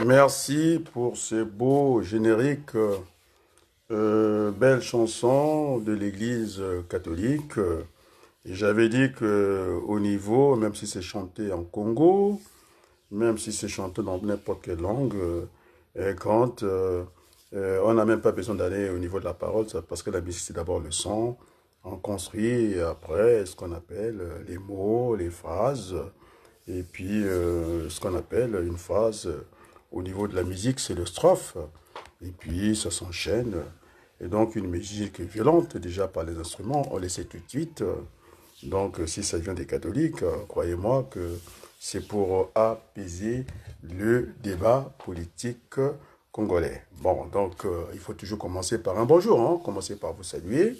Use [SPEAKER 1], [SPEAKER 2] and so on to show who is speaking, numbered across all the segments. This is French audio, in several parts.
[SPEAKER 1] Merci pour ces beaux génériques, belles chansons de l'Église catholique. Et j'avais dit que au niveau, même si c'est chanté en Congo, même si c'est chanté dans n'importe quelle langue, quand on n'a même pas besoin d'aller au niveau de la parole, parce que la musique c'est d'abord le son. On construit et après ce qu'on appelle les mots, les phrases, et puis ce qu'on appelle une phrase au niveau de la musique, c'est le strophe. Et puis ça s'enchaîne. Et donc une musique violente déjà par les instruments, on le sait tout de suite. Donc si ça vient des catholiques, croyez-moi que c'est pour apaiser le débat politique congolais. Bon, donc il faut toujours commencer par un bonjour, hein, commencer par vous saluer,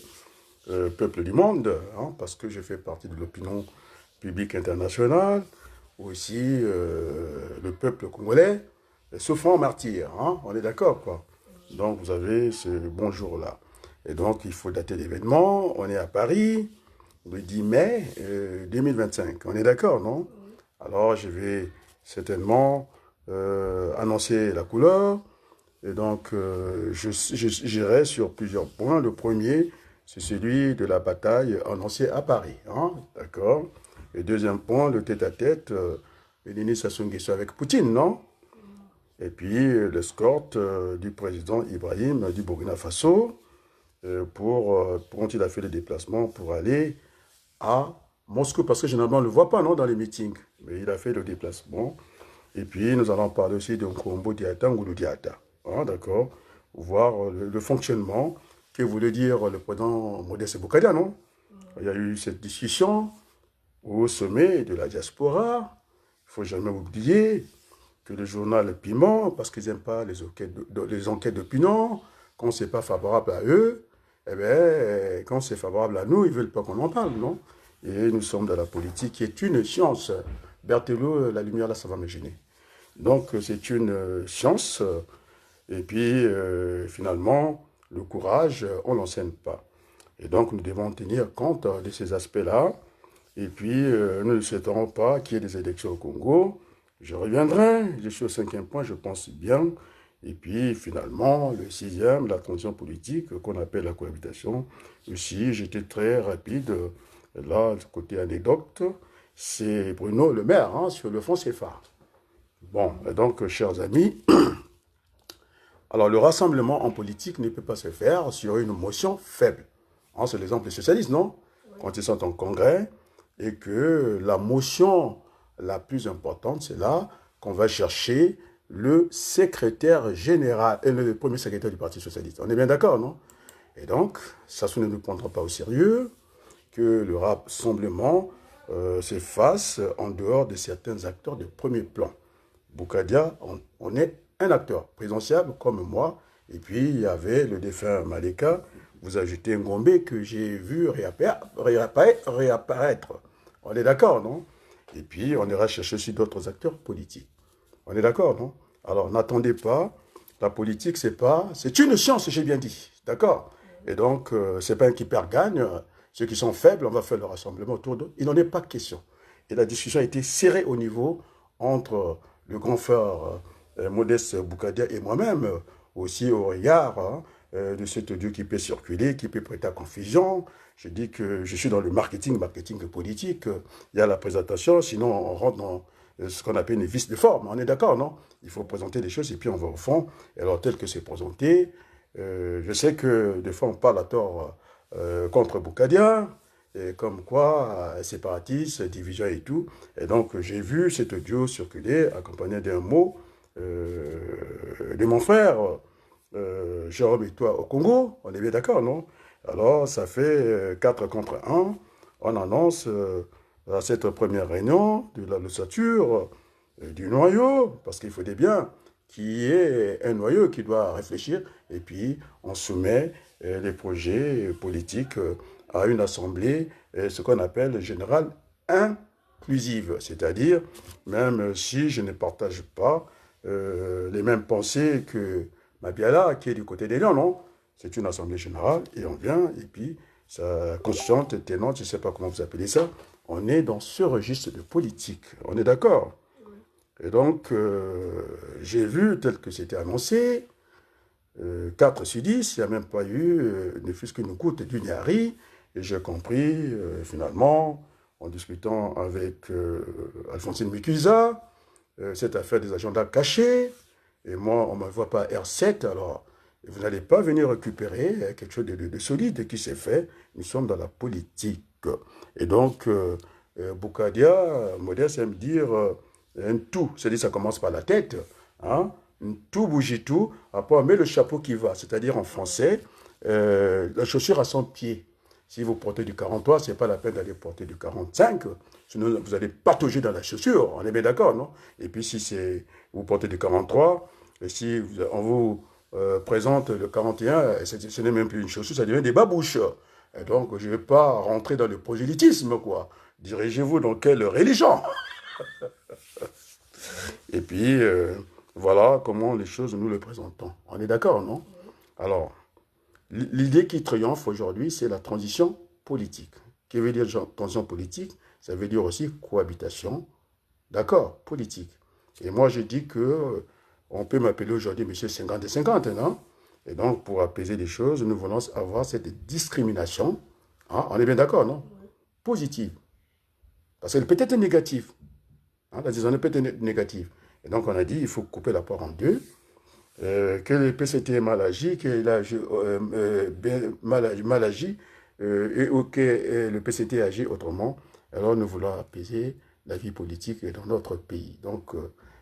[SPEAKER 1] peuple du monde, hein, parce que je fais partie de l'opinion publique internationale, aussi le peuple congolais, souffrant martyr, hein, on est d'accord quoi. Donc vous avez ce bonjour-là. Et donc il faut dater l'événement, on est à Paris, le 10 mai 2025, on est d'accord, non? Alors je vais certainement annoncer la couleur, et donc j'irai sur plusieurs points. Le premier, c'est celui de la bataille annoncée à Paris, hein, d'accord? Et deuxième point, le tête-à-tête, Denis Sassou Nguesso avec Poutine, non? Et puis l'escorte du président Ibrahim du Burkina Faso quand il a fait le déplacement pour aller à Moscou, parce que généralement on ne le voit pas non, dans les meetings, mais il a fait le déplacement. Et puis nous allons parler aussi de Nkombo Diata, Ngulu Diata, hein, d'accord? Voir le fonctionnement que voulait dire le président Modeste Boukadia, non? Il y a eu cette discussion au sommet de la diaspora. Il ne faut jamais oublier que le journal Piment, parce qu'ils n'aiment pas les enquêtes d'opinion, quand c'est pas favorable à eux, eh bien, quand c'est favorable à nous, ils veulent pas qu'on en parle, non? Et nous sommes dans la politique qui est une science. Berthelot, la lumière là, ça va me gêner. Donc, c'est une science. Et puis, finalement, le courage, on ne l'enseigne pas. Et donc, nous devons tenir compte de ces aspects-là. Et puis, nous ne souhaiterons pas qu'il y ait des élections au Congo. Je reviendrai, je suis au cinquième point, je pense bien. Et puis, finalement, le sixième, la transition politique, qu'on appelle la cohabitation. Aussi, j'étais très rapide. Là, côté anecdote, c'est Bruno Le Maire, hein, sur le fond CFA. Bon, donc, chers amis, alors le rassemblement en politique ne peut pas se faire sur une motion faible. Hein, c'est l'exemple des socialistes, non? Quand ils sont en congrès, et que la motion la plus importante, c'est là qu'on va chercher le secrétaire général et le premier secrétaire du Parti socialiste. On est bien d'accord, non? Et donc, ça ne nous prendra pas au sérieux que le rassemblement se fasse en dehors de certains acteurs de premier plan. Boukadia, on est un acteur présidentiable comme moi. Et puis, il y avait le défunt Maleka. Vous ajoutez Ngombe que j'ai vu réapparaître. On est d'accord, non? Et puis, on ira chercher aussi d'autres acteurs politiques. On est d'accord, non? Alors, n'attendez pas. La politique, c'est une science, j'ai bien dit. D'accord? Et donc, c'est pas un qui perd gagne. Ceux qui sont faibles, on va faire le rassemblement autour d'eux. Il n'en est pas question. Et la discussion a été serrée au niveau entre le grand frère Modeste Boukadia et moi-même, aussi au regard de cet audio qui peut circuler, qui peut prêter à confusion. Je dis que je suis dans le marketing politique. Il y a la présentation, sinon on rentre dans ce qu'on appelle une vice de forme. On est d'accord, non? Il faut présenter des choses et puis on va au fond. Et alors, tel que c'est présenté, je sais que des fois on parle à tort contre Boukadia, et comme quoi, séparatiste, division et tout. Et donc, j'ai vu cet audio circuler, accompagné d'un mot de mon frère, Jérôme et toi au Congo. On est bien d'accord, non? Alors, ça fait 4 contre 1. On annonce à cette première réunion de la ossature du noyau, parce qu'il faudrait bien qu'il y ait un noyau qui doit réfléchir, et puis on soumet les projets politiques à une assemblée, ce qu'on appelle générale inclusive, c'est-à-dire même si je ne partage pas les mêmes pensées que Mabiala, qui est du côté des Lions, non? C'est une assemblée générale, et on vient, et puis ça constante, ténante, je ne sais pas comment vous appelez ça, on est dans ce registre de politique, on est d'accord? Et donc, j'ai vu, tel que c'était annoncé, 4 sur 10, il n'y a même pas eu, ne fût-ce qu'une goutte d'Uniari. Et j'ai compris, finalement, en discutant avec Alphonsine Mukusa, cette affaire des agendas cachés. Et moi, on ne me voit pas R7, alors vous n'allez pas venir récupérer quelque chose de solide qui s'est fait. Nous sommes dans la politique. Et donc, Boukadia, modeste, aime dire un tout. C'est-à-dire ça commence par la tête. Hein? Un tout bougie tout. Après, on met le chapeau qui va. C'est-à-dire en français, la chaussure à son pied. Si vous portez du 43, ce n'est pas la peine d'aller porter du 45. Sinon, vous allez patauger dans la chaussure. On est bien d'accord, non? Et puis, si vous portez du 43, et si on vous présente le 41, ce n'est même plus une chaussure, ça devient des babouches. Et donc, je ne vais pas rentrer dans le prosélytisme, quoi. Dirigez-vous dans quelle religion? Et puis, voilà comment les choses nous le présentons. On est d'accord, non? Alors, l'idée qui triomphe aujourd'hui, c'est la transition politique. Qui veut dire transition politique? Ça veut dire aussi cohabitation. D'accord? Politique. Et moi, je dis que on peut m'appeler aujourd'hui monsieur 50 et 50, non? Et donc, pour apaiser les choses, nous voulons avoir cette discrimination. Hein? On est bien d'accord, non? Positive. Parce qu'elle peut être négative. Hein? La décision peut être négative. Et donc, on a dit il faut couper la poire en deux. Que le PCT est mal agi, qu'il a mal agi, et que le PCT agit autrement. Alors, nous voulons apaiser la vie politique dans notre pays. Donc,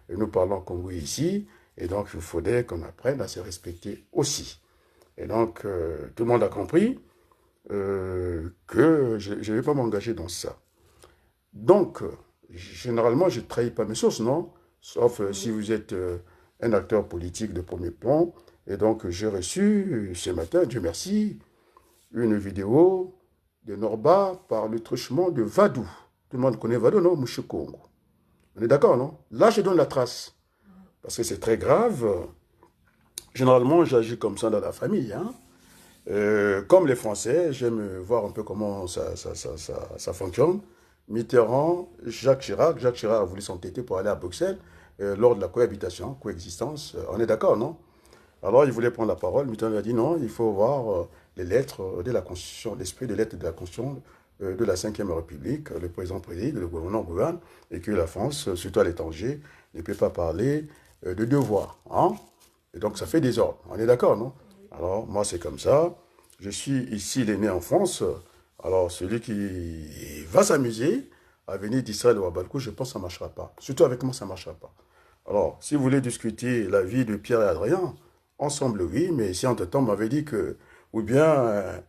[SPEAKER 1] nous parlons Congo ici, et donc il faudrait qu'on apprenne à se respecter aussi. Et donc, tout le monde a compris que je ne vais pas m'engager dans ça. Donc, généralement, je ne trahis pas mes sources, non? Sauf si vous êtes un acteur politique de premier plan. Et donc, j'ai reçu ce matin, Dieu merci, une vidéo de Norba par le truchement de Vadou. Tout le monde connaît Vadou, non? Mouchekongo. On est d'accord, non? Là, je donne la trace. Parce que c'est très grave. Généralement, j'agis comme ça dans la famille. Hein? Comme les Français, j'aime voir un peu comment ça fonctionne. Mitterrand, Jacques Chirac. Jacques Chirac a voulu s'entêter pour aller à Bruxelles lors de la coexistence. On est d'accord, non? Alors, il voulait prendre la parole. Mitterrand lui a dit non, il faut voir les lettres de la Constitution, l'esprit des lettres de la Constitution de la Ve République. Le président préside, le gouvernement gouverne, et que la France, surtout à l'étranger, ne peut pas parler de devoir. Hein? Et donc, ça fait désordre. On est d'accord, non? Alors, moi, c'est comme ça. Je suis ici, il est né en France. Alors, celui qui va s'amuser à venir d'Israël ou à Balkou, je pense que ça ne marchera pas. Surtout avec moi, ça ne marchera pas. Alors, si vous voulez discuter la vie de Pierre et Adrien, ensemble, oui, mais si entre-temps, on m'avait dit que, ou bien,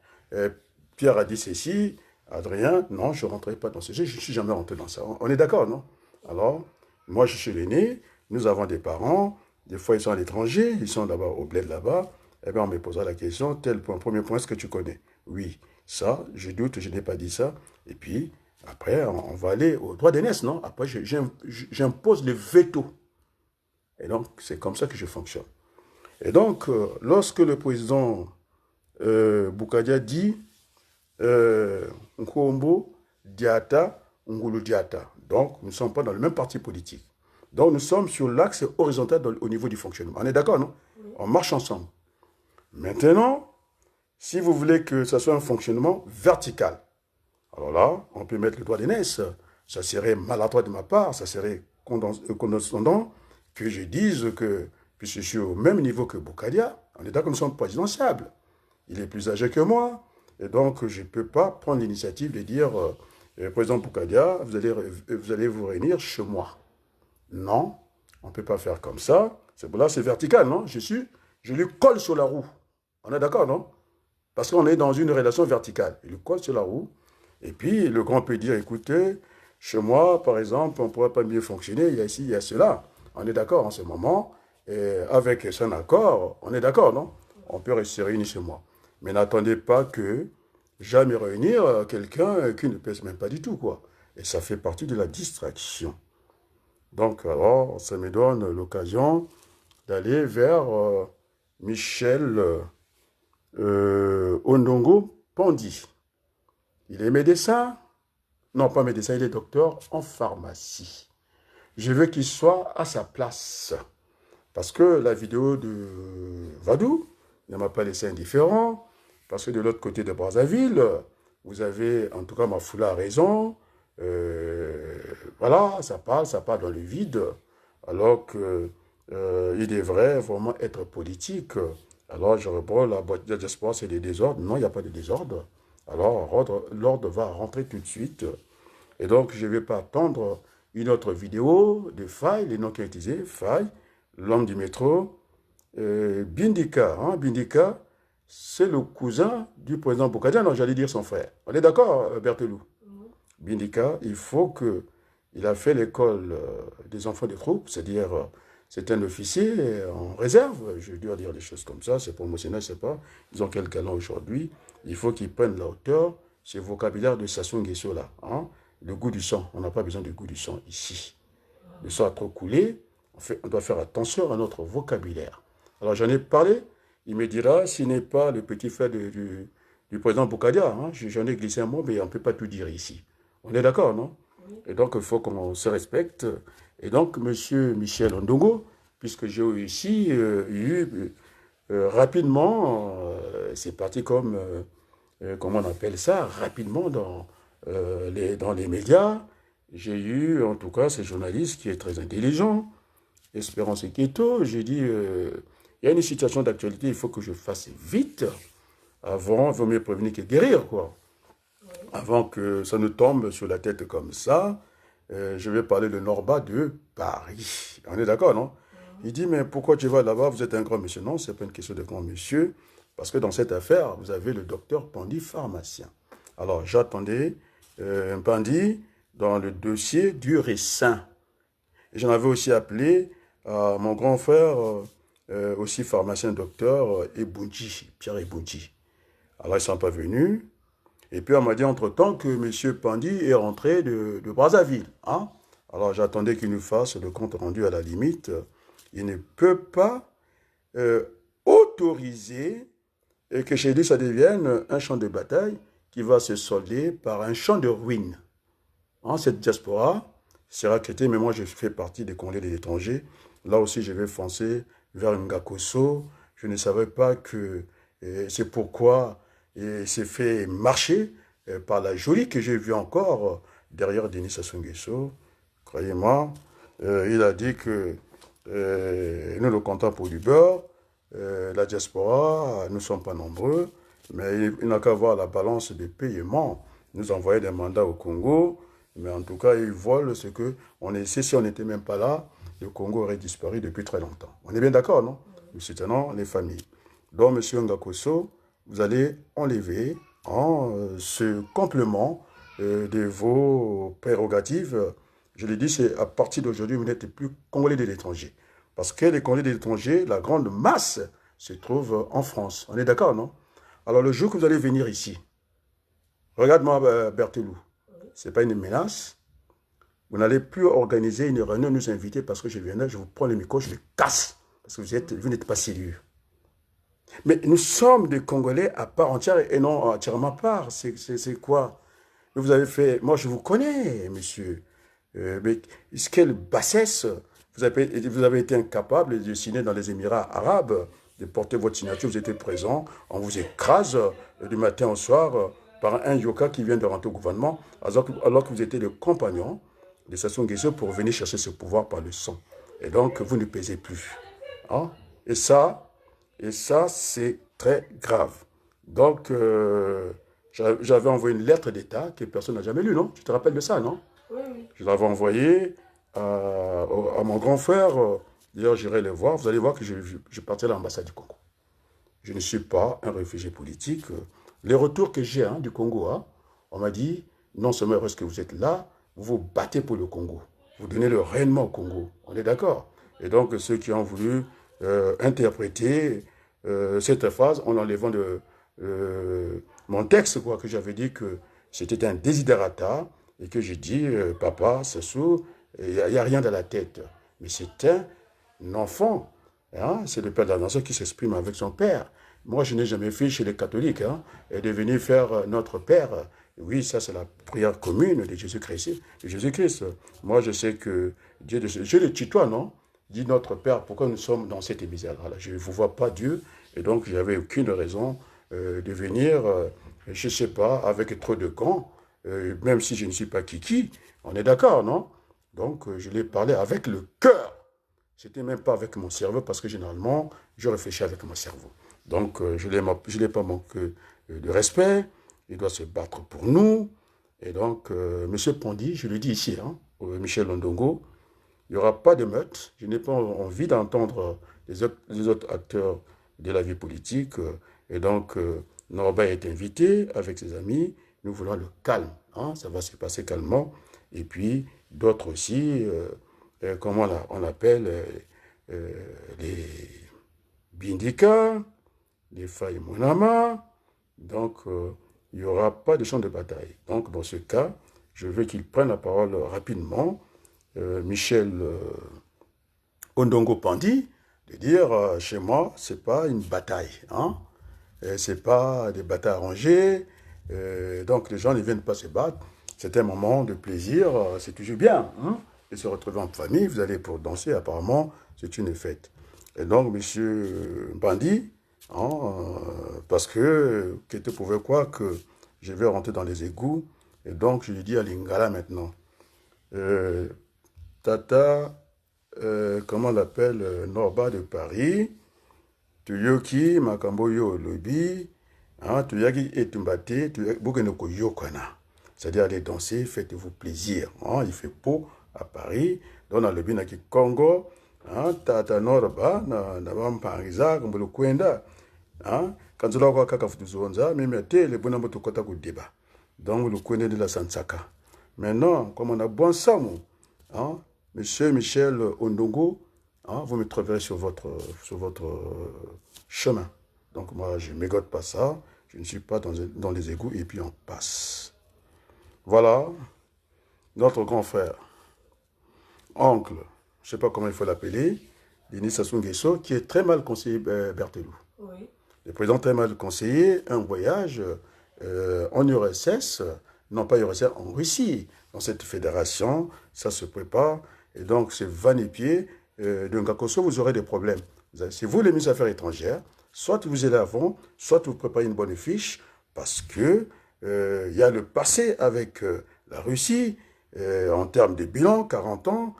[SPEAKER 1] Pierre a dit ceci, Adrien, non, je ne rentrerai pas dans ce jeu, je ne suis jamais rentré dans ça. On est d'accord, non? Alors, moi, je suis l'aîné, nous avons des parents, des fois, ils sont à l'étranger, ils sont là-bas, au bled là-bas. Eh bien, on me posera la question, tel point, premier point, est-ce que tu connais? Oui, ça, je doute, je n'ai pas dit ça. Et puis, après, on va aller au droit d'aînesse, non? Après, j'impose le veto. Et donc, c'est comme ça que je fonctionne. Et donc, lorsque le président Boukadia dit Nkombo, Diata, Ngulu Diata, donc nous ne sommes pas dans le même parti politique. Donc, nous sommes sur l'axe horizontal au niveau du fonctionnement. On est d'accord, non? Oui. On marche ensemble. Maintenant, si vous voulez que ce soit un fonctionnement vertical, alors là, on peut mettre le doigt d'aînesse. Ça serait maladroit de ma part, ça serait condescendant que je dise que, puisque je suis au même niveau que Boukadia, on est d'accord que nous sommes présidentiables. Il est plus âgé que moi, et donc je ne peux pas prendre l'initiative de dire, président Boukadia, vous allez vous réunir chez moi. Non, on ne peut pas faire comme ça. C'est pour là, c'est vertical, non? Je lui colle sur la roue. On est d'accord, non? Parce qu'on est dans une relation verticale. Il lui colle sur la roue. Et puis, le grand peut dire, écoutez, chez moi, par exemple, on ne pourrait pas mieux fonctionner. Il y a ici, il y a cela. On est d'accord en ce moment. Et avec son accord, on est d'accord, non? On peut rester réunis chez moi. Mais n'attendez pas que jamais réunir quelqu'un qui ne pèse même pas du tout, quoi. Et ça fait partie de la distraction. Donc, alors, ça me donne l'occasion d'aller vers Michel Ondongo Pandi. Il est médecin. Non, pas médecin, il est docteur en pharmacie. je veux qu'il soit à sa place. Parce que la vidéo de Vadou ne m'a pas laissé indifférent. Parce que de l'autre côté de Brazzaville, vous avez, en tout cas, Mafoula a raison. Voilà, ça part dans le vide. Alors que il devrait vraiment être politique. Alors je reprends la boîte de diaspora, c'est des désordres. Non, il n'y a pas de désordre. Alors l'ordre va rentrer tout de suite. Et donc je ne vais pas attendre une autre vidéo de Faye, les noms qui ont été utilisés, Faye, l'homme du métro, Bindika. Hein, Bindika, c'est le cousin du président Boukadia. Non, j'allais dire son frère. On est d'accord, Berthelou? Bindika, il a fait l'école des enfants des troupes, c'est-à-dire c'est un officier en réserve, je dois dire des choses comme ça, c'est promotionnel, je ne sais pas, ils ont quel talent aujourd'hui, il faut qu'ils prennent la hauteur, ce vocabulaire de Sassou Nguesso là, hein? Le goût du sang, on n'a pas besoin du goût du sang ici. Le sang a trop coulé, on doit faire attention à notre vocabulaire. Alors j'en ai parlé, il me dira, s'il n'est pas le petit frère du président Boukadia, hein, j'en ai glissé un mot, mais on ne peut pas tout dire ici. On est d'accord, non? Et donc, il faut qu'on se respecte. Et donc, M. Michel Ondongo, puisque j'ai aussi eu rapidement, c'est parti comme, comment on appelle ça, rapidement dans les médias. J'ai eu, en tout cas, ce journaliste qui est très intelligent, Espérance Eketo. J'ai dit, il y a une situation d'actualité, il faut que je fasse vite. Avant, il vaut mieux prévenir que guérir, quoi. Avant que ça ne tombe sur la tête comme ça, je vais parler de Norba de Paris. On est d'accord, non? Il dit, mais pourquoi tu vas là-bas? Vous êtes un grand monsieur. Non, ce n'est pas une question de grand monsieur. Parce que dans cette affaire, vous avez le docteur Pandi, pharmacien. Alors, j'attendais un Pandi dans le dossier du Ricin. Et j'en avais aussi appelé à mon grand frère, aussi pharmacien docteur, Ebunji, Pierre Ebunji. Alors, ils ne sont pas venus. Et puis on m'a dit entre-temps que M. Pandi est rentré de Brazzaville. Hein? Alors j'attendais qu'il nous fasse le compte rendu à la limite. Il ne peut pas autoriser que chez lui ça devienne un champ de bataille qui va se solder par un champ de ruines. Hein? Cette diaspora sera traitée, mais moi je fais partie des Congolais de l'étranger. Là aussi je vais foncer vers Ngakoso. Je ne savais pas que c'est pourquoi et s'est fait marcher par la jolie que j'ai vue encore derrière Denis Sassou Nguesso. Croyez-moi, il a dit que nous le comptons pour du beurre, la diaspora, nous ne sommes pas nombreux, mais il n'a qu'à voir la balance des paiements. Nous envoyons des mandats au Congo, mais en tout cas, ils volent ce que on essaie. Si on n'était même pas là, le Congo aurait disparu depuis très longtemps. On est bien d'accord, non? Nous soutenons les familles. Donc, M. Ngakoso, vous allez enlever ce complément de vos prérogatives. Je l'ai dit, c'est à partir d'aujourd'hui, vous n'êtes plus Congolais de l'étranger. Parce que les Congolais de l'étranger, la grande masse, se trouve en France. On est d'accord, non? Alors, le jour que vous allez venir ici, regarde-moi, Berthelou, ce n'est pas une menace. Vous n'allez plus organiser une réunion, nous inviter, parce que je viendrai, je vous prends le micro, je le casse. Parce que vous n'êtes pas sérieux. Mais nous sommes des Congolais à part entière et non entièrement à part. C'est quoi? Vous avez fait... Moi, je vous connais, monsieur. Mais quelle bassesse! Vous avez été incapable de signer dans les Émirats arabes, de porter votre signature, vous étiez présent, on vous écrase du matin au soir par un yoka qui vient de rentrer au gouvernement, alors que vous étiez le compagnon de Sassou Nguesso pour venir chercher ce pouvoir par le sang. Et donc, vous ne pesez plus. Hein? Et ça, c'est très grave. Donc, j'avais envoyé une lettre d'État que personne n'a jamais lue, non? Tu te rappelles de ça, non?
[SPEAKER 2] Oui, oui.
[SPEAKER 1] Je l'avais envoyé à mon grand frère. D'ailleurs, j'irai le voir. Vous allez voir que je partirai à l'ambassade du Congo. Je ne suis pas un réfugié politique. Les retours que j'ai du Congo, on m'a dit, non seulement est-ce que vous êtes là, vous vous battez pour le Congo. Vous donnez le rayonnement au Congo. On est d'accord? Et donc, ceux qui ont voulu interpréter cette phrase en enlevant mon texte, quoi, que j'avais dit que c'était un desiderata et que j'ai dit, papa, Sassou, il n'y a rien dans la tête. Mais c'est un enfant. Hein? C'est le père de la nation qui s'exprime avec son père. Moi, je n'ai jamais fait chez les catholiques et de venir faire notre père Oui, ça c'est la prière commune de Jésus-Christ. Moi je sais que je le tutoie, non? Dis notre Père, pourquoi nous sommes dans cette misère-là? Je ne vous vois pas Dieu, et donc j'avais aucune raison de venir, je ne sais pas, avec trop de gants, même si je ne suis pas Kiki. On est d'accord, non? Donc je l'ai parlé avec le cœur. C'était même pas avec mon cerveau, parce que généralement, je réfléchis avec mon cerveau. Donc, je ne l'ai pas manqué de respect. Il doit se battre pour nous. Et donc, M. Pondy, je le dis ici, hein, Michel Ondongo, il n'y aura pas de meute. Je n'ai pas envie d'entendre les autres acteurs de la vie politique. Et donc, Norba est invité avec ses amis. Nous voulons le calme. Hein, ça va se passer calmement. Et puis, d'autres aussi, comment on appelle les Bindika, les Faye Monama. Donc, il n'y aura pas de champ de bataille. Donc, dans ce cas, je veux qu'il prenne la parole rapidement, Michel Ondongo Pandi, de dire, chez moi, ce n'est pas une bataille. Hein? Ce n'est pas des batailles arrangées. Donc, les gens ne viennent pas se battre. C'est un moment de plaisir. C'est toujours bien. Hein? De se retrouver en famille. Vous allez pour danser. Apparemment, c'est une fête. Et donc, monsieur Bandi, hein, parce que, qui te pouvait croire que je vais rentrer dans les égouts. Et donc, je lui dis à Lingala maintenant, Tata, comment on l'appelle, Norba de Paris, Tuyoki, Makamboyo, Lobi, hein, Tuyaki et Tumbate, Bugenoko Yokana. C'est-à-dire aller danser, faites-vous plaisir. Hein, il fait beau à Paris, dans le Binaki Congo, hein, Tata Norba, Nabampariza, Kumbulu Kwenda, hein, quand tu l'as kaka futuzonza, même le bonhomme de kota débat. Donc le Kwenda de la Sansaka. Maintenant, comme on a bon sang, hein, Monsieur Michel Ondongo, hein, vous me trouverez sur votre chemin. Donc moi, je ne mégote pas ça. Je ne suis pas dans les égouts et puis on passe. Voilà, notre grand frère, oncle, je ne sais pas comment il faut l'appeler, Denis Sassou Nguesso, qui est très mal conseillé Berthelou. Oui. Le président très mal conseillé, un voyage en URSS, non pas URSS, en Russie. Dans cette fédération, ça se prépare. Et donc, c'est va-et-pied de Ngakoso, vous aurez des problèmes. C'est vous, les ministres des Affaires étrangères, soit vous allez avant, soit vous préparez une bonne fiche, parce que il y a le passé avec la Russie, en termes de bilan, 40 ans.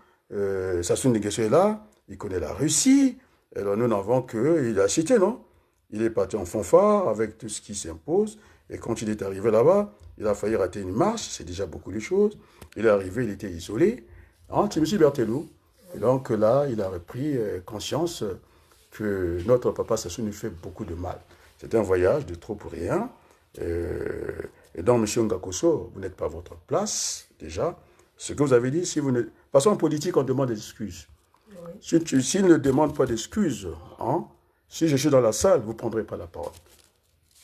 [SPEAKER 1] Sassou Nguesso est là, il connaît la Russie. Alors nous n'avons que, il a cité, non? Il est parti en fanfare avec tout ce qui s'impose. Et quand il est arrivé là-bas, il a failli rater une marche, c'est déjà beaucoup de choses. Il est arrivé, il était isolé. Hein, c'est M. Berthelou. Et donc là, il a repris conscience que notre papa Sassou nous fait beaucoup de mal. C'est un voyage de trop pour rien. Et donc, M. Ngakoso, vous n'êtes pas à votre place, déjà. Ce que vous avez dit, si vous ne... Parce qu'en politique, on demande des excuses. Oui. S'il ne demande pas d'excuses, hein, si je suis dans la salle, vous ne prendrez pas la parole.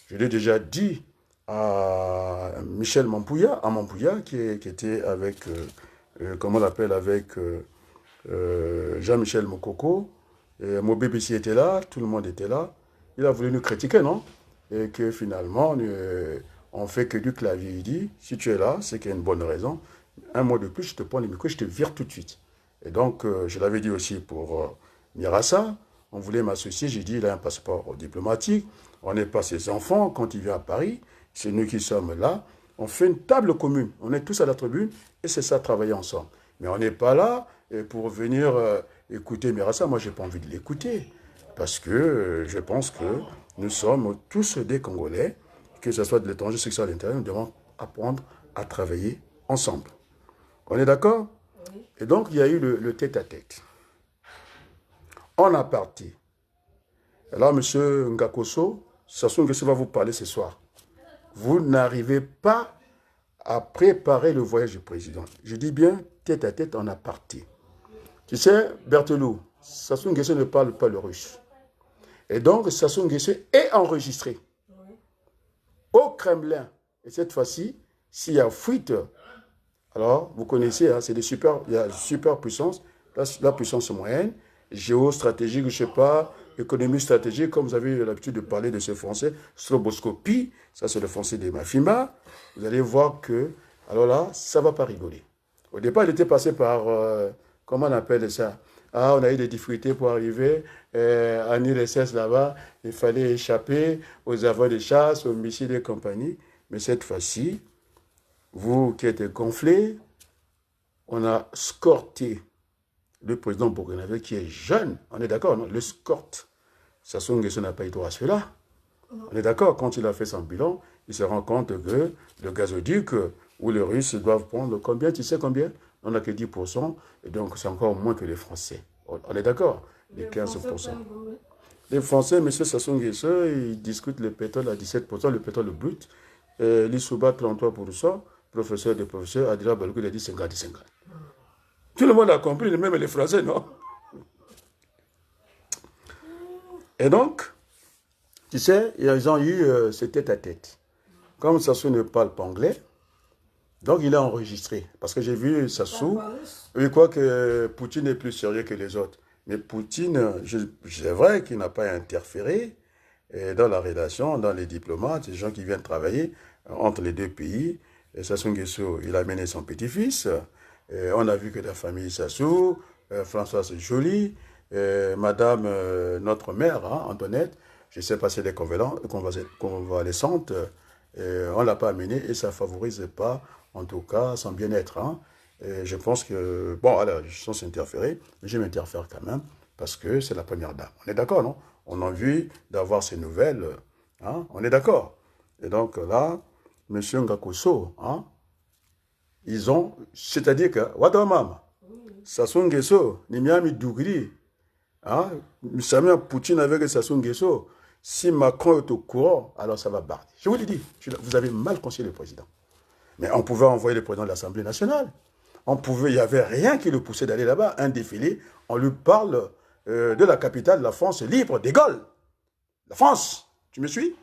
[SPEAKER 1] Je l'ai déjà dit à Michel Mampouya, qui était avec, comment on l'appelle, avec Jean-Michel Mokoko. Mon BBC était là, tout le monde était là. Il a voulu nous critiquer, non? Et que finalement, on fait que du clavier. Il dit, si tu es là, c'est qu'il y a une bonne raison. Un mois de plus, je te prends le micro, je te vire tout de suite. Et donc, je l'avais dit aussi pour Mirassa, on voulait m'associer, j'ai dit, il a un passeport diplomatique, on n'est pas ses enfants, quand il vient à Paris, c'est nous qui sommes là, on fait une table commune, on est tous à la tribune, et c'est ça, travailler ensemble. Mais on n'est pas là pour venir écouter Mirassa, moi, je n'ai pas envie de l'écouter, parce que je pense que nous sommes tous des Congolais, que ce soit de l'étranger, que ce soit à l'intérieur, nous devons apprendre à travailler ensemble. On est d'accord? Oui. Et donc, il y a eu le tête-à-tête. On a parti. Alors, M. Ngakoso, Sassou Nguesso va vous parler ce soir. Vous n'arrivez pas à préparer le voyage du président. Je dis bien, tête-à-tête, on a parti. Tu sais, Berthelou, Sassou Nguesso ne parle pas le russe. Et donc, Sassou Nguesso est enregistré au Kremlin. Et cette fois-ci, s'il y a fuite, alors, vous connaissez, hein, c'est il y a super puissance, la puissance moyenne, géostratégique, je ne sais pas, économie stratégique, comme vous avez eu l'habitude de parler de ce français, stroboscopie, ça c'est le français des Mafima, vous allez voir que, alors là, ça ne va pas rigoler. Au départ, il était passé par, comment on appelle ça? Ah, on a eu des difficultés pour arriver à l'IRSS là-bas, il fallait échapper aux avions de chasse, aux missiles et compagnie. Mais cette fois-ci, vous qui êtes gonflés, on a scorté le président burkinabé qui est jeune. On est d'accord, non? Le scorte. Sassou Nguesso n'a pas eu droit à cela. On est d'accord, quand il a fait son bilan, il se rend compte que le gazoduc ou les Russes doivent prendre combien? Tu sais combien? On n'a que 10%, et donc c'est encore moins que les Français. On est d'accord? Les 15%. Les Français, M. Sassou Nguesso, ils discutent le pétrole à 17%, le pétrole brut. L'Issouba, 33%. Professeur des professeurs, Adila Balou, il a dit 50-50. Tout le monde a compris, même les Français, non? Et donc, tu sais, ils ont eu ce tête-à-tête. Comme Sassou ne parle pas anglais, donc il a enregistré. Parce que j'ai vu Sassou, il croit que Poutine est plus sérieux que les autres. Mais Poutine, c'est vrai qu'il n'a pas interféré dans la relation, dans les diplomates, les gens qui viennent travailler entre les deux pays. Et Sassou Nguesso, il a mené son petit-fils. On a vu que la famille Sassou, Françoise Joly, Madame, notre mère, hein, Antoinette, je ne sais pas si elle est convalescente, on ne l'a pas amenée et ça ne favorise pas, en tout cas, son bien-être. Hein. Je pense que, bon, alors, sans s'interférer, mais je m'interfère quand même, parce que c'est la première dame. On est d'accord, non? On a envie d'avoir ces nouvelles, hein? On est d'accord. Et donc là, M. Ngakoso, hein, ils ont, c'est-à-dire que, Wadamam, Sassou Nguesso, Nimiami Dougri, hein, Samuel Poutine avec Sassou Nguesso, si Macron est au courant, alors ça va barder. Je vous l'ai dit, vous avez mal conseillé le président. Mais on pouvait envoyer le président de l'Assemblée nationale. Il n'y avait rien qui le poussait d'aller là-bas, un défilé. On lui parle de la capitale de la France libre, de Gaulle. La France, tu me suis?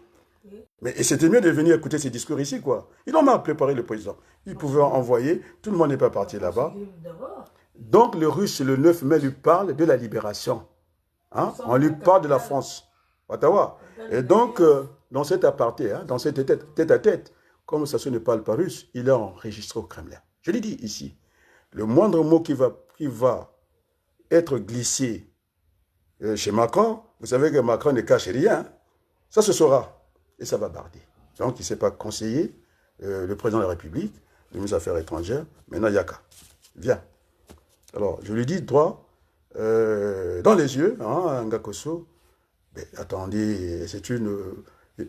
[SPEAKER 1] Mais c'était mieux de venir écouter ces discours ici, quoi. Ils ont mal préparé le président. Ils pouvaient envoyer, tout le monde n'est pas parti là-bas. Donc le Russe, le 9 mai, lui parle de la libération. Hein? On lui parle de la France. Ottawa. Et donc, dans cet aparté, hein, dans cette tête-à-tête, comme Sassou ne parle pas russe, il est enregistré au Kremlin. Je l'ai dit ici. Le moindre mot qui va être glissé chez Macron, vous savez que Macron ne cache rien, ça se saura. Et ça va barder. Donc, il ne s'est pas conseillé le président de la République, de mes affaires étrangères. Maintenant, Yaka, viens. Alors, je lui dis, droit, dans les yeux, hein, Ngakoso, mais attendez, c'est une...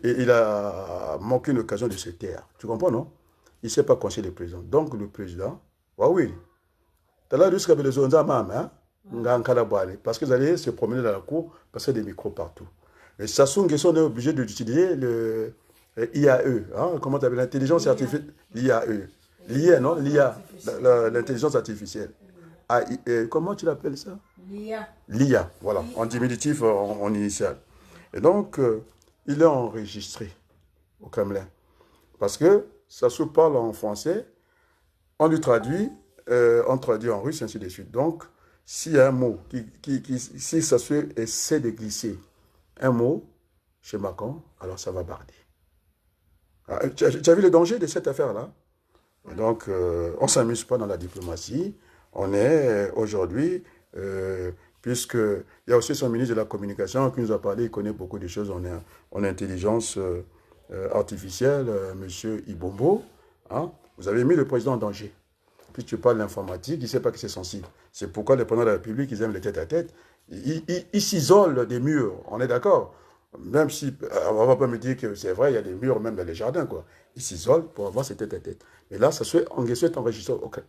[SPEAKER 1] Il a manqué une occasion de se taire. Tu comprends, non? Il ne s'est pas conseillé le président. Donc, le président, oui, tu as là jusqu'à les zones à mam, hein? Parce qu'ils allaient se promener dans la cour, passer des micros partout. Et Sassou Nguesso, on est obligé d'utiliser le IAE. Hein? Comment tu appelles l'intelligence artificielle? L'IAE. L'IA, non? L'IA, l'intelligence artificielle. Comment tu l'appelles ça? L'IA. L'IA, voilà, en diminutif, en initial. Et donc, il est enregistré au Kremlin. Parce que Sassou parle en français, on lui traduit, on traduit en russe, ainsi de suite. Donc, s'il y a un mot, si Sassou essaie de glisser un mot chez Macron, alors ça va barder. Ah, tu as vu le danger de cette affaire-là? Donc, on ne s'amuse pas dans la diplomatie. On est aujourd'hui, puisqu'il y a aussi son ministre de la Communication qui nous a parlé, il connaît beaucoup de choses en intelligence artificielle, M. Ibombo. Hein? Vous avez mis le président en danger. Puis tu parles de l'informatique, il ne sait pas que c'est sensible. C'est pourquoi les présidents de la République, ils aiment les tête-à-tête. Ils s'isolent des murs, on est d'accord? Même si, on ne va pas me dire que c'est vrai, il y a des murs même dans les jardins, quoi. Ils s'isolent pour avoir ces tête-à-tête. Mais là, ça soit enregistré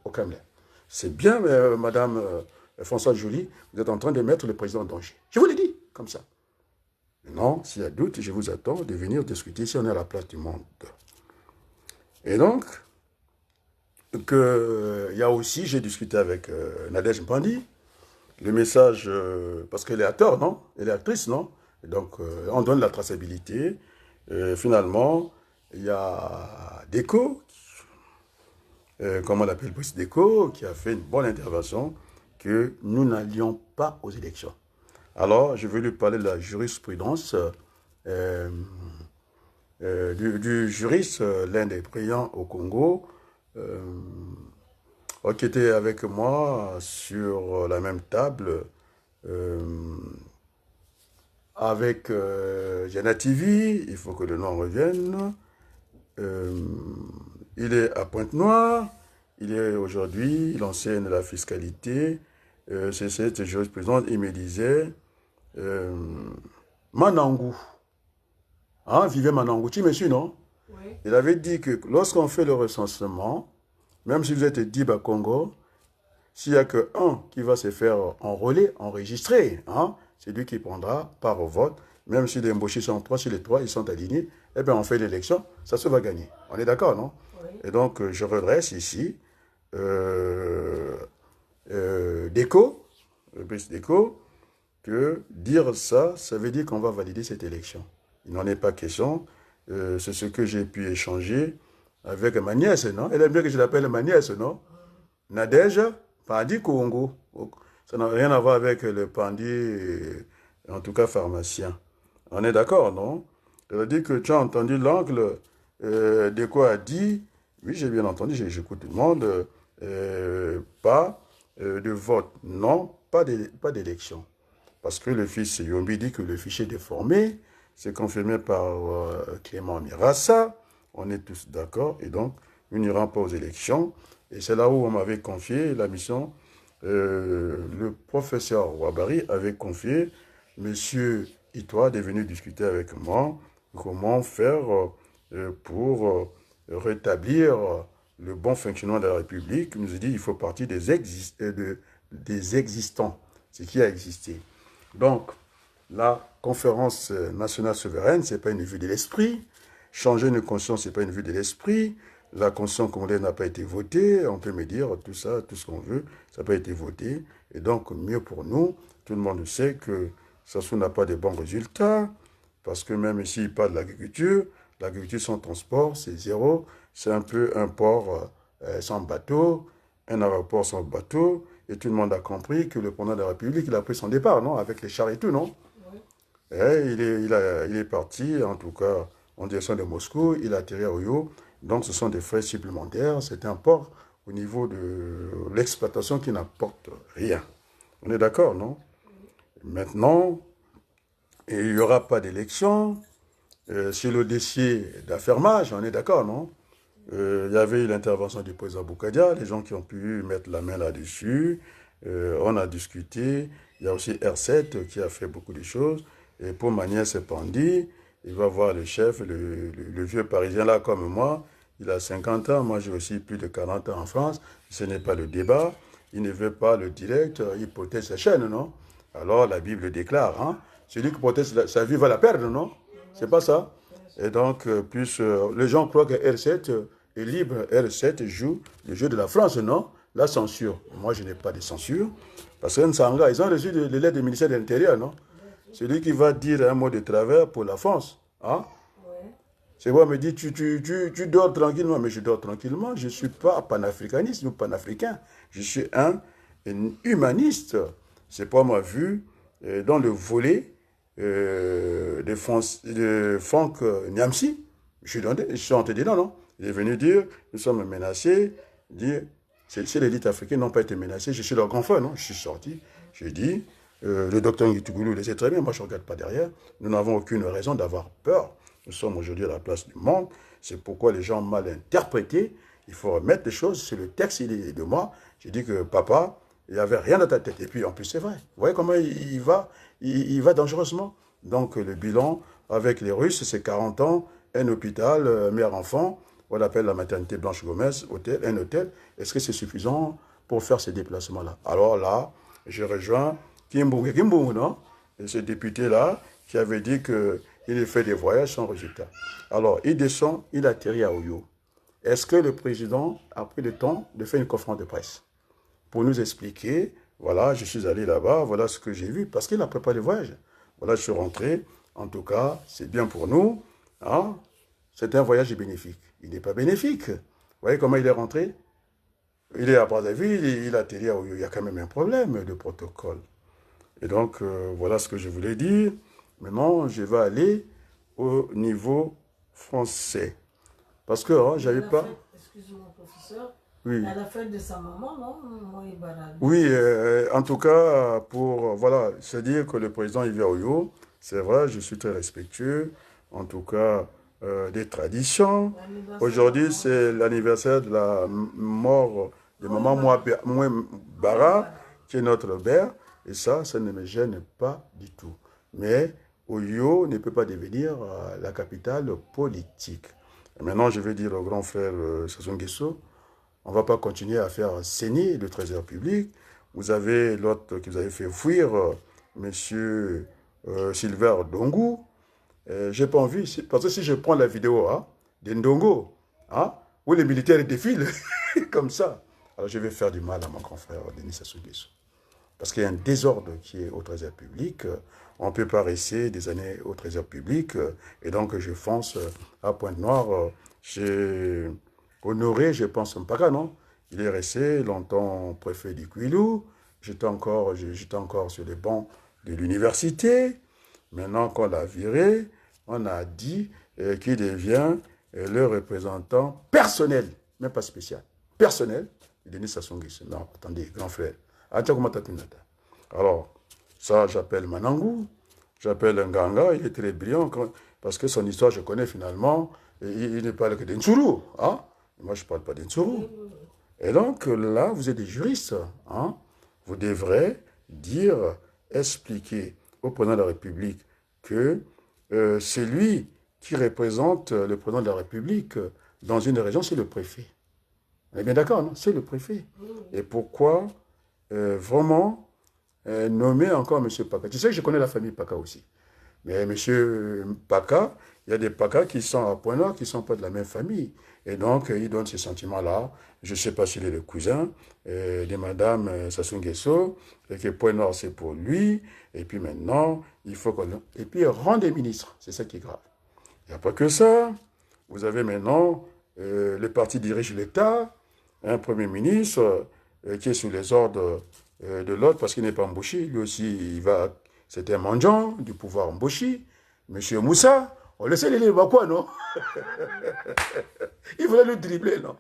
[SPEAKER 1] au Kremlin. C'est bien, Madame Françoise Joly, vous êtes en train de mettre le président en danger. Je vous l'ai dit, comme ça. Non, s'il y a doute, je vous attends de venir discuter si on est à la place du monde. Et donc, il y a aussi, j'ai discuté avec Nadège Mpandi, le message, parce qu'elle est acteur, non? Elle est actrice, non? Et donc, on donne la traçabilité. Finalement, il y a Déco, comment on l'appelle, Brice Déco, qui a fait une bonne intervention, que nous n'allions pas aux élections. Alors, je vais lui parler de la jurisprudence euh, du juriste, l'un des brillants au Congo, euh, qui était avec moi sur la même table euh, avec Jana TV, il faut que le nom revienne. Euh, il est à Pointe-Noire, il est aujourd'hui, il enseigne la fiscalité. C'est cette jurisprudence, il me disait, euh, Manangou, hein, vivait Manangou, tu me suis, non?
[SPEAKER 2] Oui.
[SPEAKER 1] Il avait dit que lorsqu'on fait le recensement, même si vous êtes 10 à Congo, s'il n'y a qu'un qui va se faire enrôler, enregistrer, hein, c'est lui qui prendra part au vote. Même si les embauchés sont trois, si les trois ils sont alignés, eh bien on fait l'élection, ça se va gagner. On est d'accord, non?
[SPEAKER 2] Oui.
[SPEAKER 1] Et donc je redresse ici d'écho, le plus d'écho, que dire ça, ça veut dire qu'on va valider cette élection. Il n'en est pas question. C'est ce que j'ai pu échanger avec ma nièce, non? Elle aime bien que je l'appelle ma nièce, non? Nadège Pandi Congo. Ça n'a rien à voir avec le Pandi, en tout cas pharmacien. On est d'accord, non? Elle a dit que tu as entendu l'oncle de quoi a dit, oui j'ai bien entendu, j'écoute tout le monde, pas de vote, non, pas d'élection. Parce que le fils Yombi dit que le fichier est déformé, c'est confirmé par Clément Mirassa, on est tous d'accord, et donc nous n'irons pas aux élections. Et c'est là où on m'avait confié la mission. Le professeur Ouabari avait confié Monsieur Itoa est venu discuter avec moi comment faire pour rétablir le bon fonctionnement de la République. Il nous a dit qu'il faut partir des existants, ce qui a existé. Donc, la conférence nationale souveraine, ce n'est pas une vue de l'esprit. Changer une conscience, ce n'est pas une vue de l'esprit. La constitution congolaise n'a pas été votée. On peut me dire tout ça, tout ce qu'on veut, ça n'a pas été voté. Et donc, mieux pour nous, tout le monde sait que Sassou n'a pas de bons résultats. Parce que même ici, il parle de l'agriculture sans transport, c'est zéro. C'est un peu un port sans bateau, un aéroport sans bateau. Et tout le monde a compris que le président de la République, il a pris son départ, non? Avec les chars et tout, non?
[SPEAKER 2] Oui.
[SPEAKER 1] Et il est parti, en tout cas, en direction de Moscou. Il a atterri à Oyo. Donc, ce sont des frais supplémentaires. C'est un port au niveau de l'exploitation qui n'apporte rien. On est d'accord, non? Maintenant, il n'y aura pas d'élection. Sur le dossier d'affermage, on est d'accord, non? Il y avait eu l'intervention du président Boukadia, les gens qui ont pu mettre la main là-dessus. On a discuté. Il y a aussi R7 qui a fait beaucoup de choses. Et pour ma nièce Pandi, il va voir le chef, le vieux parisien là comme moi. Il a 50 ans, moi j'ai aussi plus de 40 ans en France. Ce n'est pas le débat. Il ne veut pas le direct, il protège sa chaîne, non? Alors la Bible déclare, hein? Celui qui protège sa vie va la perdre, non? C'est pas ça? Et donc, les gens croient que R7 est libre. R7 joue le jeu de la France, non? La censure. Moi, je n'ai pas de censure. Parce que Nsanga, ils ont reçu de l'aide du ministère de l'Intérieur, non? Celui qui va dire un mot de travers pour la France. Hein?
[SPEAKER 2] Ouais.
[SPEAKER 1] C'est moi, me dit, tu dors tranquillement. Mais je dors tranquillement. Je ne suis pas panafricaniste ou panafricain. Je suis un humaniste. C'est pas ma vue dans le volet de Franck Niamsi. Je suis entré dedans, non? Il est venu dire, nous sommes menacés. Dire, si l'élite africaine n'ont pas été menacés, je suis leur grand frère, non? Je suis sorti. J'ai dit, le docteur Ngitougoulou le sait très bien, moi je ne regarde pas derrière. Nous n'avons aucune raison d'avoir peur. Nous sommes aujourd'hui à la place du monde. C'est pourquoi les gens ont mal interprété. Il faut remettre les choses sur le texte, il est de moi. J'ai dit que papa, il n'y avait rien dans ta tête. Et puis en plus, c'est vrai. Vous voyez comment il va dangereusement. Donc le bilan avec les Russes, c'est 40 ans, un hôpital, mère-enfant, on l'appelle la maternité Blanche Gomez, hôtel, un hôtel. Est-ce que c'est suffisant pour faire ces déplacements-là? Alors là, je rejoins Kimbungu, non? Et ce député-là qui avait dit qu'il fait des voyages sans résultat. Alors, il descend, il atterrit à Oyo. Est-ce que le président a pris le temps de faire une conférence de presse pour nous expliquer, voilà, je suis allé là-bas, voilà ce que j'ai vu, parce qu'il a préparé le voyage. Voilà, je suis rentré. En tout cas, c'est bien pour nous. Hein? C'est un voyage bénéfique. Il n'est pas bénéfique. Vous voyez comment il est rentré? Il est à Brazzaville, il a atterri à Oyo. Il y a quand même un problème de protocole. Et donc, voilà ce que je voulais dire. Maintenant, je vais aller au niveau français. Parce que j'avais pas...
[SPEAKER 2] Excusez-moi, professeur.
[SPEAKER 1] Oui.
[SPEAKER 2] À la fête de sa maman, non?
[SPEAKER 1] Oui, en tout cas, pour... Voilà, c'est-à-dire que le président Yves Oyo, c'est vrai, je suis très respectueux, en tout cas, des traditions. Aujourd'hui, c'est l'anniversaire de la mort de maman Bara, qui est notre père, et ça ne me gêne pas du tout. Mais Oyo ne peut pas devenir la capitale politique. Et maintenant, je vais dire au grand frère Sassou Nguesso, on ne va pas continuer à faire saigner le trésor public. Vous avez l'autre qui vous avez fait fuir, monsieur Silver Dongou. J'ai pas envie, parce que si je prends la vidéo de Ndongo, où les militaires défilent comme ça, alors je vais faire du mal à mon grand frère Denis Sassou Nguesso. Parce qu'il y a un désordre qui est au trésor public. On ne peut pas rester des années au trésor public. Et donc, je fonce à Pointe-Noire. J'ai honoré, je pense, Mpaka, non? Il est resté longtemps préfet du Kwilu. J'étais encore sur les bancs de l'université. Maintenant qu'on l'a viré, on a dit qu'il devient le représentant personnel, même pas spécial, personnel, de Denis Sassou Nguesso. Non, attendez, grand frère. Alors, ça, j'appelle Manangou, j'appelle Nganga, il est très brillant, parce que son histoire, je connais finalement, il ne parle que d'Nsuru, moi, je ne parle pas d'Nsuru. Et donc, là, vous êtes des juristes, vous devrez dire, expliquer au président de la République que c'est lui qui représente le président de la République dans une région, c'est le préfet. On est bien d'accord, non? C'est le préfet. Et pourquoi vraiment nommer encore M. Paka? Tu sais que je connais la famille Paka aussi. Mais M. Paka, il y a des Paka qui sont à Pointe-Noire, qui ne sont pas de la même famille. Et donc, il donne ces sentiments-là. Je ne sais pas s'il est le cousin de Mme Sassou Nguesso, et que Pointe-Noire, c'est pour lui. Et puis maintenant, il faut qu'on... Et puis, rang des ministres, c'est ça qui est grave. Il n'y a pas que ça. Vous avez maintenant, le parti dirige l'État, un Premier ministre qui est sous les ordres de l'autre parce qu'il n'est pas embauché. Lui aussi, c'était un mendiant du pouvoir embauché. Monsieur Moussa, on laissait les livres à quoi, non? Il voulait le dribbler, non?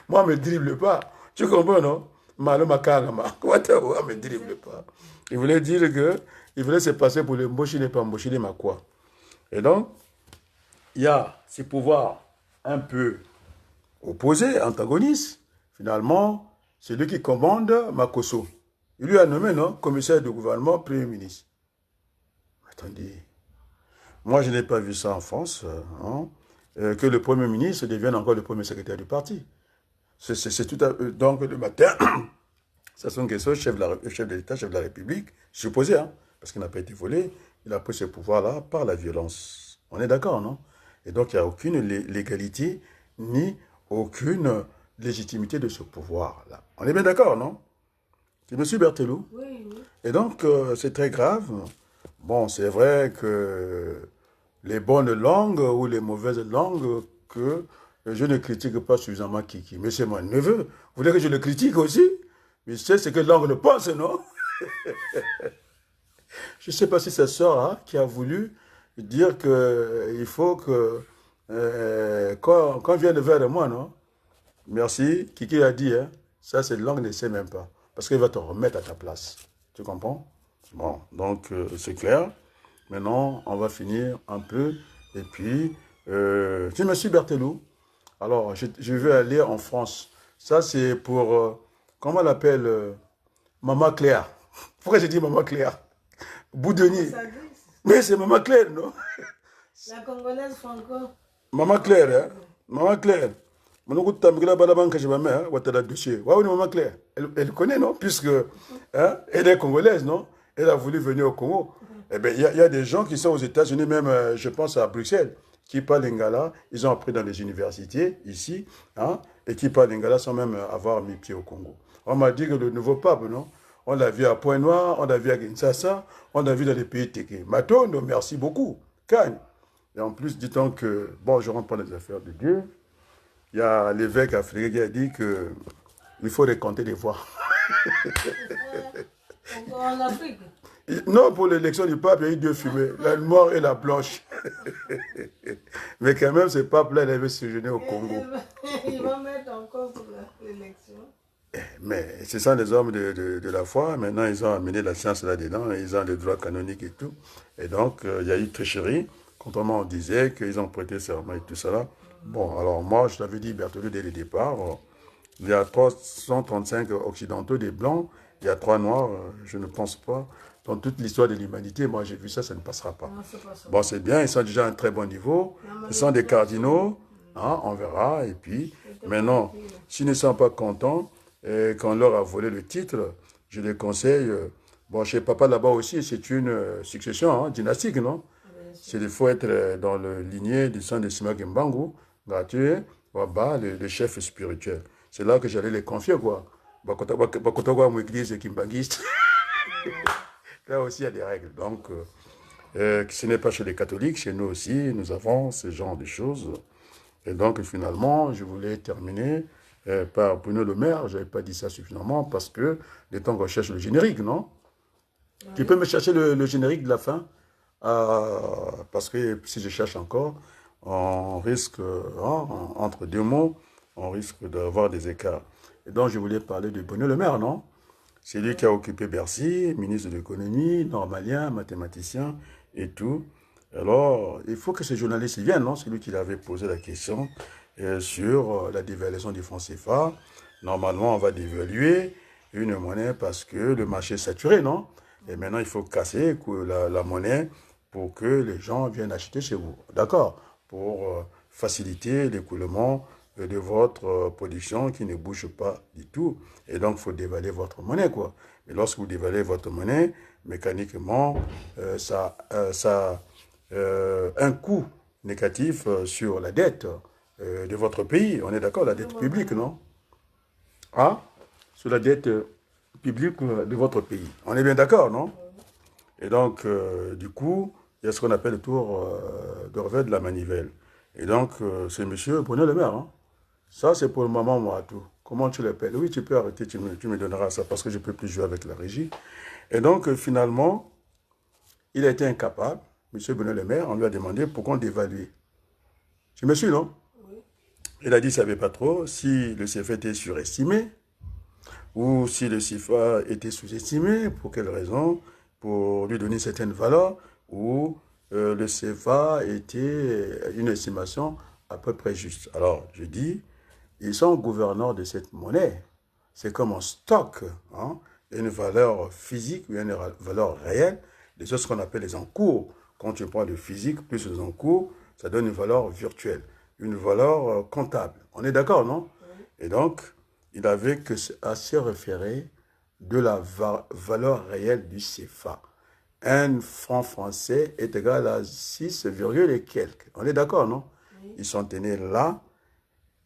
[SPEAKER 1] Moi, je ne me dribble pas. Tu comprends, non? Malo Makalama. Comment tu ne me dribble pas? Il voulait dire que il voulait se passer pour l'embauché, il n'est pas embauché, il est ma quoi. Et donc, il y a ces pouvoirs un peu opposés, antagonistes. Finalement, c'est lui qui commande Makosso. Il lui a nommé, non, commissaire de gouvernement, premier ministre. Attendez, moi je n'ai pas vu ça en France, que le premier ministre devienne encore le premier secrétaire du parti. C'est tout à... Donc le matin, Sassou Nguesso, chef de l'État, chef de la République, supposé, parce qu'il n'a pas été volé, il a pris ce pouvoir-là par la violence. On est d'accord, non? Et donc il n'y a aucune légalité ni aucune légitimité de ce pouvoir-là. On est bien d'accord, non? C'est M. Berthelot.
[SPEAKER 2] Oui, oui.
[SPEAKER 1] Et donc, c'est très grave. Bon, c'est vrai que les bonnes langues ou les mauvaises langues, que je ne critique pas suffisamment Kiki. Mais c'est mon neveu. Vous voulez que je le critique aussi? Mais c'est ce que l'angle pense, non? Je ne sais pas si c'est sa soeur qui a voulu dire qu'il faut que... quand vienne vers moi, non? Merci. Kiki a dit, ça c'est langue ne sait même pas. Parce qu'il va te remettre à ta place. Tu comprends? Bon, donc c'est clair. Maintenant, on va finir un peu. Et puis, je me suis Berthelot. Alors, je vais aller en France. Ça, c'est pour, comment on l'appelle, Maman Claire. Pourquoi j'ai dit Maman Claire? Boudenier. Mais c'est Maman Claire, non?
[SPEAKER 2] La Congolaise Franco.
[SPEAKER 1] Maman Claire, Maman Claire. Maman Claire. Elle connaît, non? Puisque elle est congolaise, non? Elle a voulu venir au Congo. Eh bien, il y a des gens qui sont aux États-Unis, même, je pense à Bruxelles, qui parlent lingala. Ils ont appris dans les universités, ici, et qui parlent lingala sans même avoir mis pied au Congo. On m'a dit que le nouveau pape, non? On l'a vu à Pointe-Noire, on l'a vu à Kinshasa, on l'a vu dans les pays Téké. Matondo, merci beaucoup. Cagne. Et en plus, dit-on que, bon, je ne rentre pas dans les affaires de Dieu. Il y a l'évêque africain qui a dit qu'il faut récompter les voix.
[SPEAKER 2] En Afrique.
[SPEAKER 1] Non, pour l'élection du pape, il y a eu deux fumées, la noire et la blanche. Mais quand même, ce pape-là, il avait séjourné au Congo.
[SPEAKER 2] Il va mettre en cause l'élection.
[SPEAKER 1] Mais c'est ça les hommes de la foi. Maintenant, ils ont amené la science là-dedans, ils ont les droits canoniques et tout. Et donc, il y a eu tricherie. Contrairement, on disait qu'ils ont prêté serment et tout ça. Bon, alors moi, je t'avais dit, Berthelot, dès le départ, il y a 335 occidentaux, des blancs, il y a 3 noirs, je ne pense pas. Dans toute l'histoire de l'humanité, moi j'ai vu ça, ça ne passera pas.
[SPEAKER 2] Non, c'est pas ça.
[SPEAKER 1] Bon, c'est bien, ils sont déjà à un très bon niveau. Ce sont des cardinaux, hein, on verra. Et puis, maintenant, s'ils ne sont pas contents, qu'on leur a volé le titre, je les conseille. Bon, chez papa là-bas aussi, c'est une succession hein, dynastique, non? Il faut être dans le lignée du sang de Sima Mbangu, gratuit, Waba, le chef spirituel. C'est là que j'allais les confier, quoi. Bakotagwa, mon église kimbanguiste. Là aussi, il y a des règles. Donc, ce n'est pas chez les catholiques, chez nous aussi, nous avons ce genre de choses. Et donc, finalement, je voulais terminer par Bruno Le Maire. Je n'avais pas dit ça suffisamment parce que le temps qu'on cherche le générique, non? Oui. Tu peux me chercher le générique de la fin parce que si je cherche encore, on risque, entre deux mots, on risque d'avoir des écarts. Et donc, je voulais parler de Bruno Le Maire, non? C'est lui qui a occupé Bercy, ministre de l'économie, normalien, mathématicien et tout. Alors, il faut que ces journalistes viennent, non? C'est lui qui avait posé la question sur la dévaluation du franc CFA. Normalement, on va dévaluer une monnaie parce que le marché est saturé, non? Et maintenant, il faut casser la monnaie pour que les gens viennent acheter chez vous. D'accord? Pour faciliter l'écoulement de votre production qui ne bouge pas du tout. Et donc, il faut dévaluer votre monnaie, quoi. Mais lorsque vous dévaluez votre monnaie, mécaniquement, ça un coût négatif sur la dette de votre pays. On est d'accord, la dette publique, non? Ah, sur la dette publique de votre pays. On est bien d'accord, non? Et donc, du coup, il y a ce qu'on appelle le tour de revers de la manivelle. Et donc, c'est monsieur Bruno Le Maire, hein? Ça, c'est pour le moment, moi, tout. Comment tu l'appelles? Oui, tu peux arrêter, tu me donneras ça parce que je ne peux plus jouer avec la régie. Et donc, finalement, il a été incapable. M. Bruno Le Maire, on lui a demandé pourquoi on dévaluait. Tu me suis, non? Oui. Il a dit qu'il ne savait pas trop si le CFA était surestimé ou si le CFA était sous-estimé, pour quelle raison, pour lui donner certaines valeurs, ou le CFA était une estimation à peu près juste. Alors, je dis, ils sont gouverneurs de cette monnaie. C'est comme un stock, hein, une valeur physique ou une valeur réelle, des choses qu'on appelle les encours. Quand tu prends le physique plus les encours, ça donne une valeur virtuelle, une valeur comptable. On est d'accord, non? Oui. Et donc, il avait que à se référer de la valeur réelle du CFA. Un franc français est égal à 6, et quelques. On est d'accord, non? Oui. Ils sont tenus là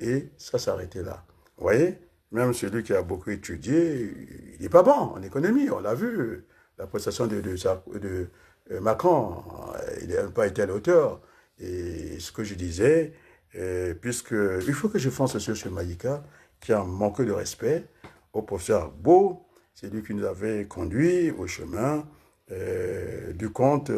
[SPEAKER 1] et ça s'arrêtait là. Vous voyez? Même celui qui a beaucoup étudié, il n'est pas bon en économie, on l'a vu. La prestation de Macron, il n'a pas été à la hauteur. Et ce que je disais, puisque il faut que je fasse sur Maïka, qui a manqué de respect au professeur Beau, c'est lui qui nous avait conduit au chemin du compte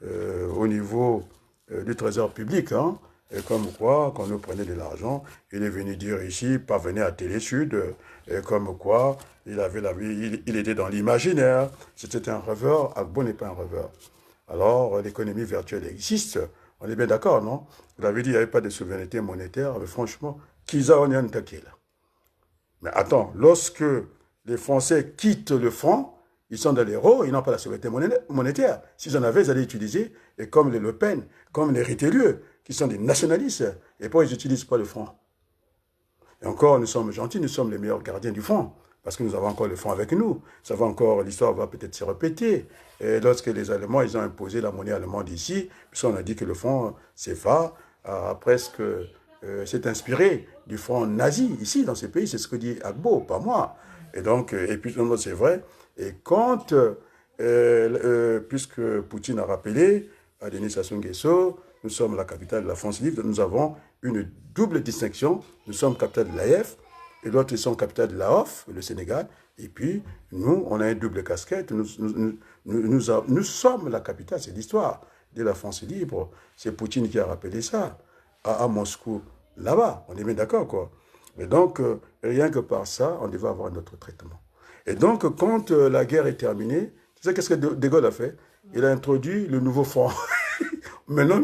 [SPEAKER 1] au niveau du trésor public, hein, et comme quoi, quand nous prenait de l'argent, il est venu dire ici, parvenait à Télé Sud, et comme quoi, il était dans l'imaginaire, c'était un rêveur, Agbo n'est pas un rêveur. Alors, l'économie virtuelle existe, on est bien d'accord, non? Vous avez dit qu'il n'y avait pas de souveraineté monétaire, mais franchement, Kiza on est un taquet là. Mais attends, lorsque les Français quittent le franc, ils sont dans l'euro, ils n'ont pas la souveraineté monétaire. S'ils en avaient, ils allaient utiliser, et comme les Le Pen, comme les Ritelieu, qui sont des nationalistes, et pourquoi ils n'utilisent pas le franc? Et encore, nous sommes gentils, nous sommes les meilleurs gardiens du franc, parce que nous avons encore le franc avec nous. Ça va encore, l'histoire va peut-être se répéter. Et lorsque les Allemands, ils ont imposé la monnaie allemande ici, puisqu'on a dit que le franc CFA a presque s'est inspiré du franc nazi ici, dans ces pays, c'est ce que dit Agbo, pas moi. Et donc, et puis c'est vrai. Et quand, puisque Poutine a rappelé à Denis Sassou Nguesso, nous sommes la capitale de la France libre, nous avons une double distinction. Nous sommes capitale de l'AF, et l'autre, ils sont capitale de la OF, le Sénégal. Et puis, nous, on a une double casquette. Nous sommes la capitale, c'est l'histoire de la France libre. C'est Poutine qui a rappelé ça à Moscou, là-bas. On est bien d'accord, quoi. Et donc, rien que par ça, on devait avoir notre traitement. Et donc, quand la guerre est terminée, tu sais qu'est-ce que De Gaulle a fait? Il a introduit le nouveau franc. Maintenant,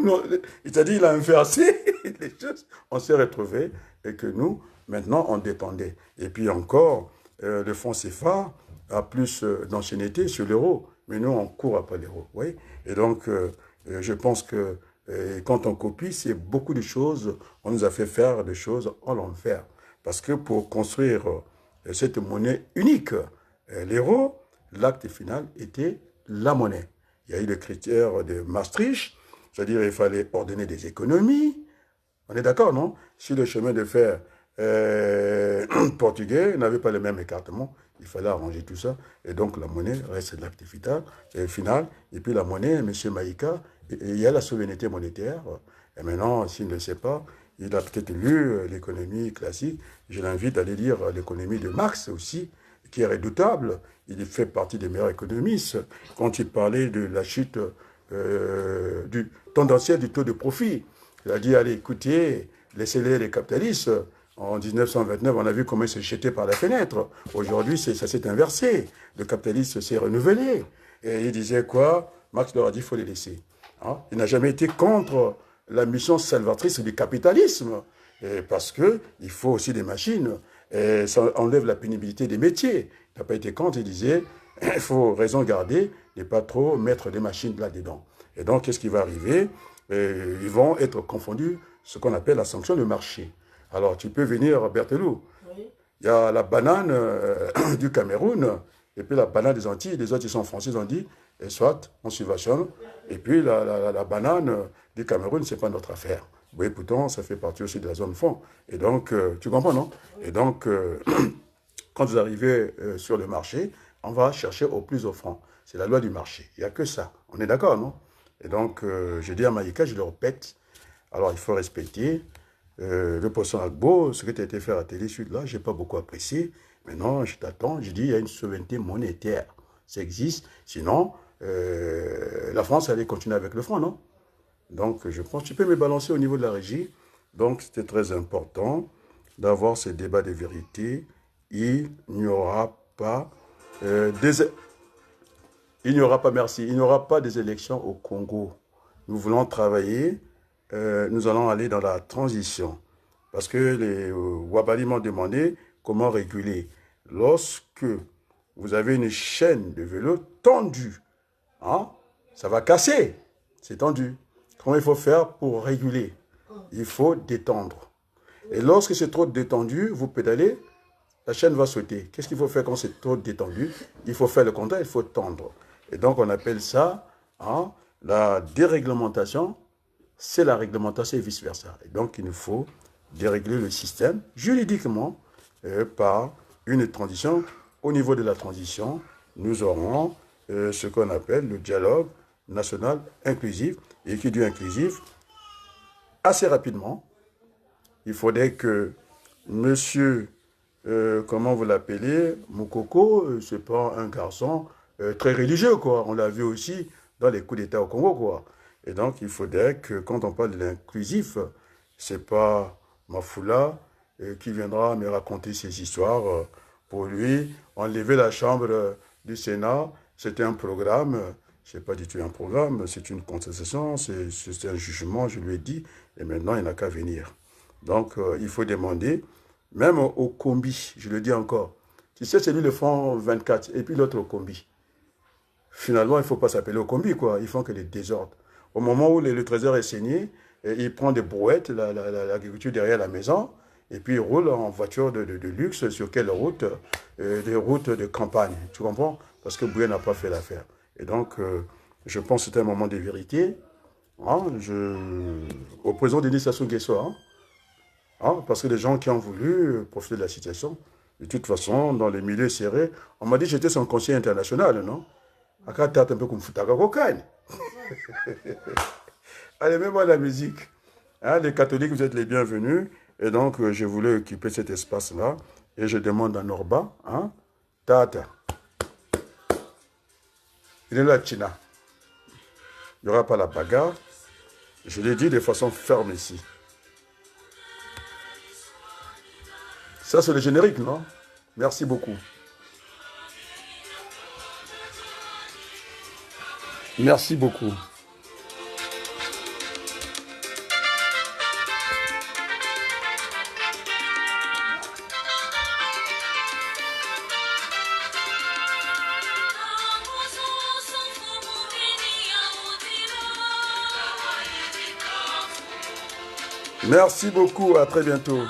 [SPEAKER 1] c'est-à-dire il a inversé les choses. On s'est retrouvés et que nous, maintenant, on dépendait. Et puis encore, le franc CFA a plus d'ancienneté sur l'euro. Mais nous, on court après l'euro. Oui. Et donc, je pense que quand on copie, c'est beaucoup de choses. On nous a fait faire des choses en l'enfer. Parce que pour construire cette monnaie unique, l'euro, l'acte final était la monnaie. Il y a eu le critère de Maastricht, c'est-à-dire il fallait ordonner des économies. On est d'accord, non? Si le chemin de fer portugais n'avait pas le même écartement, il fallait arranger tout ça. Et donc la monnaie reste l'acte final. Et puis la monnaie, M. Maïka, il y a la souveraineté monétaire. Et maintenant, s'il ne le sait pas, il a peut-être lu l'économie classique. Je l'invite à aller lire l'économie de Marx aussi, qui est redoutable. Il fait partie des meilleurs économistes. Quand il parlait de la chute du tendanciel du taux de profit, il a dit, allez, écoutez, laissez-les les capitalistes. En 1929, on a vu comment ils se jetaient par la fenêtre. Aujourd'hui, ça s'est inversé. Le capitalisme s'est renouvelé. Et il disait quoi? Marx leur a dit, il faut les laisser. Hein? Il n'a jamais été contre la mission salvatrice du capitalisme. Et parce qu'il faut aussi des machines. Et ça enlève la pénibilité des métiers. Il n'a pas été contre, il disait, il faut raison garder, ne pas trop mettre des machines là-dedans. Et donc, qu'est-ce qui va arriver? Ils vont être confondus, ce qu'on appelle la sanction de marché. Alors, tu peux venir, Berthelou. Oui. Il y a la banane du Cameroun, et puis la banane des Antilles. Les autres, ils sont français, ils ont dit, et soit, on subventionne. Et puis, la banane du Cameroun, ce n'est pas notre affaire. Oui, pourtant, ça fait partie aussi de la zone franc. Et donc, tu comprends, non? Et donc, quand vous arrivez sur le marché, on va chercher au plus offrant. C'est la loi du marché. Il n'y a que ça. On est d'accord, non? Et donc, je dis à Maïka, je le répète, alors il faut respecter le professeur Agbo, ce que tu as été faire à Télé Sud, là, je n'ai pas beaucoup apprécié. Maintenant, je t'attends, je dis, il y a une souveraineté monétaire. Ça existe. Sinon, la France allait continuer avec le franc, non? Donc, je pense que tu peux me balancer au niveau de la régie. Donc, c'était très important d'avoir ce débat de vérité. Il n'y aura pas il n'y aura pas, merci, il n'y aura pas des élections au Congo. Nous voulons travailler, nous allons aller dans la transition. Parce que les Wabali m'ont demandé comment réguler. Lorsque vous avez une chaîne de vélo tendue, hein, ça va casser, c'est tendu. Comment il faut faire pour réguler? Il faut détendre. Et lorsque c'est trop détendu, vous pédalez, la chaîne va sauter. Qu'est-ce qu'il faut faire quand c'est trop détendu? Il faut faire le contraire, il faut tendre. Et donc, on appelle ça la déréglementation. C'est la réglementation et vice-versa. Et donc, il nous faut dérégler le système juridiquement par une transition. Au niveau de la transition, nous aurons ce qu'on appelle le dialogue national inclusif. Et qui dit inclusif, assez rapidement, il faudrait que monsieur, comment vous l'appelez, Moukoko, c'est pas un garçon très religieux, quoi. On l'a vu aussi dans les coups d'État au Congo, quoi. Et donc, il faudrait que, quand on parle de l'inclusif, c'est pas Mafoula qui viendra me raconter ses histoires. Pour lui, enlever la chambre du Sénat, c'était un programme. C'est pas du tout un programme, c'est une contestation, c'est un jugement, je lui ai dit, et maintenant, il n'a qu'à venir. Donc, il faut demander, même au combi, je le dis encore, tu sais, c'est lui le font 24, et puis l'autre au combi. Finalement, il ne faut pas s'appeler au combi, quoi. Ils font que des désordres. Au moment où le trésor est saigné, il prend des brouettes, l'agriculture derrière la maison, et puis il roule en voiture de luxe sur quelle route? Des routes de campagne, tu comprends? Parce que Bouye n'a pas fait l'affaire. Et donc, je pense que c'est un moment de vérité. Hein, au président Denis Sassou Nguesso, parce que les gens qui ont voulu profiter de la situation, de toute façon, dans les milieux serrés, on m'a dit que j'étais son conseiller international, non? Un peu comme Futaka Kokagne. Allez, mets-moi la musique. Hein, les catholiques, vous êtes les bienvenus. Et donc, je voulais occuper cet espace-là. Et je demande à Norba, hein, Tata, il est là, China. Il n'y aura pas la bagarre. Je l'ai dit de façon ferme ici. Ça, c'est le générique, non? Merci beaucoup. Merci beaucoup. Merci beaucoup, à très bientôt.